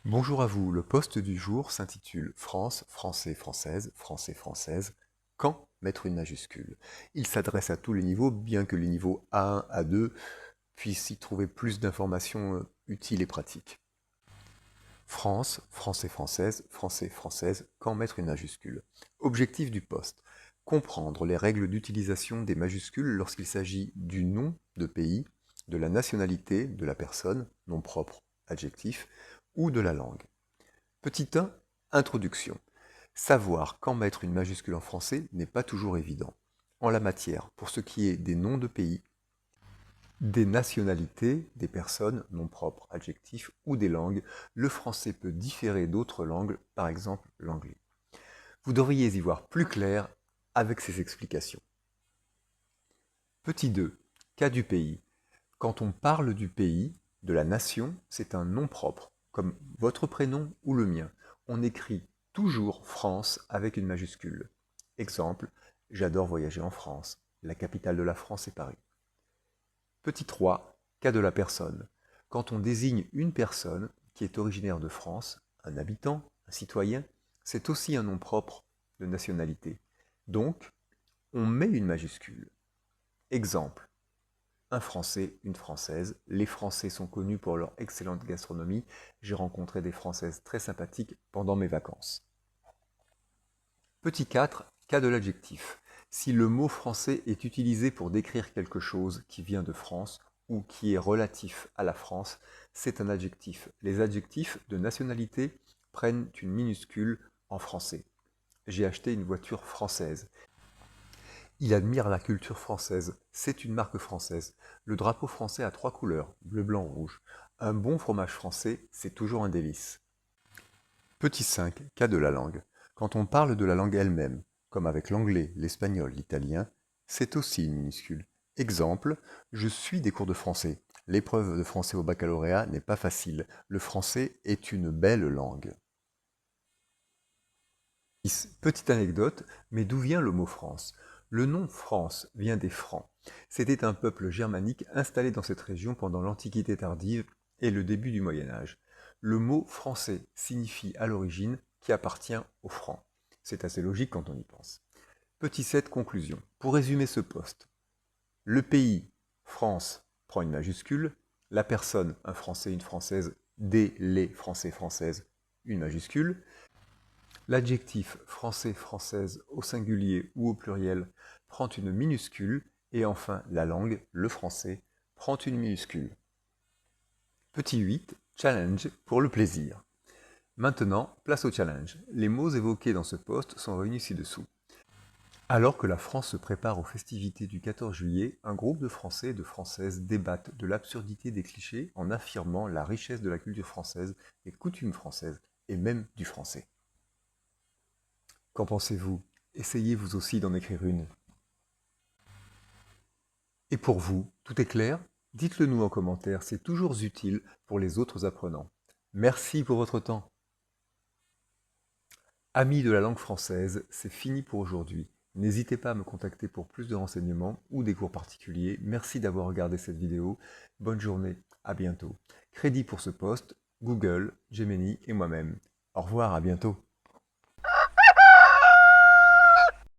Bonjour à vous, le post du jour s'intitule France, Français, Française, Français, Française, quand mettre une majuscule. Il s'adresse à tous les niveaux, bien que les niveaux A1, A2 puissent y trouver plus d'informations utiles et pratiques. France, Français, Française, Français, Française, quand mettre une majuscule. Objectif du post, comprendre les règles d'utilisation des majuscules lorsqu'il s'agit du nom de pays, de la nationalité de la personne, nom propre, adjectif, ou de la langue. Petit 1, introduction. Savoir quand mettre une majuscule en français n'est pas toujours évident. En la matière, pour ce qui est des noms de pays, des nationalités, des personnes, noms propres, adjectifs ou des langues, le français peut différer d'autres langues, par exemple l'anglais. Vous devriez y voir plus clair avec ces explications. Petit 2, cas du pays. Quand on parle du pays, de la nation, c'est un nom propre, comme votre prénom ou le mien. On écrit toujours France avec une majuscule. Exemple, j'adore voyager en France. La capitale de la France est Paris. Petit 3, cas de la personne. Quand on désigne une personne qui est originaire de France, un habitant, un citoyen, c'est aussi un nom propre de nationalité. Donc, on met une majuscule. Exemple, un Français, une Française. Les Français sont connus pour leur excellente gastronomie. J'ai rencontré des Françaises très sympathiques pendant mes vacances. Petit 4, cas de l'adjectif. Si le mot français est utilisé pour décrire quelque chose qui vient de France ou qui est relatif à la France, c'est un adjectif. Les adjectifs de nationalité prennent une minuscule en français. J'ai acheté une voiture française. Il admire la culture française. C'est une marque française. Le drapeau français a 3 couleurs, bleu, blanc, rouge. Un bon fromage français, c'est toujours un délice. Petit 5, cas de la langue. Quand on parle de la langue elle-même, comme avec l'anglais, l'espagnol, l'italien, c'est aussi une minuscule. Exemple, je suis des cours de français. L'épreuve de français au baccalauréat n'est pas facile. Le français est une belle langue. Petite anecdote, mais d'où vient le mot France? Le nom France vient des Francs. C'était un peuple germanique installé dans cette région pendant l'Antiquité tardive et le début du Moyen Âge. Le mot français signifie à l'origine qui appartient aux Francs. C'est assez logique quand on y pense. Petit 7, conclusion. Pour résumer ce poste, le pays, France, prend une majuscule, la personne, un Français, une Française, des, les Français, Françaises, une majuscule, l'adjectif français, française au singulier ou au pluriel prend une minuscule et enfin la langue, le français, prend une minuscule. Petit 8, challenge pour le plaisir. Maintenant, place au challenge. Les mots évoqués dans ce post sont réunis ci-dessous. Alors que la France se prépare aux festivités du 14 juillet, un groupe de Français et de Françaises débattent de l'absurdité des clichés en affirmant la richesse de la culture française, des coutumes françaises et même du français. Qu'en pensez-vous? Essayez vous aussi d'en écrire une. Et pour vous, tout est clair? Dites-le nous en commentaire, c'est toujours utile pour les autres apprenants. Merci pour votre temps. Amis de la langue française, c'est fini pour aujourd'hui. N'hésitez pas à me contacter pour plus de renseignements ou des cours particuliers. Merci d'avoir regardé cette vidéo. Bonne journée, à bientôt. Crédit pour ce post, Google, Gemini et moi-même. Au revoir, à bientôt.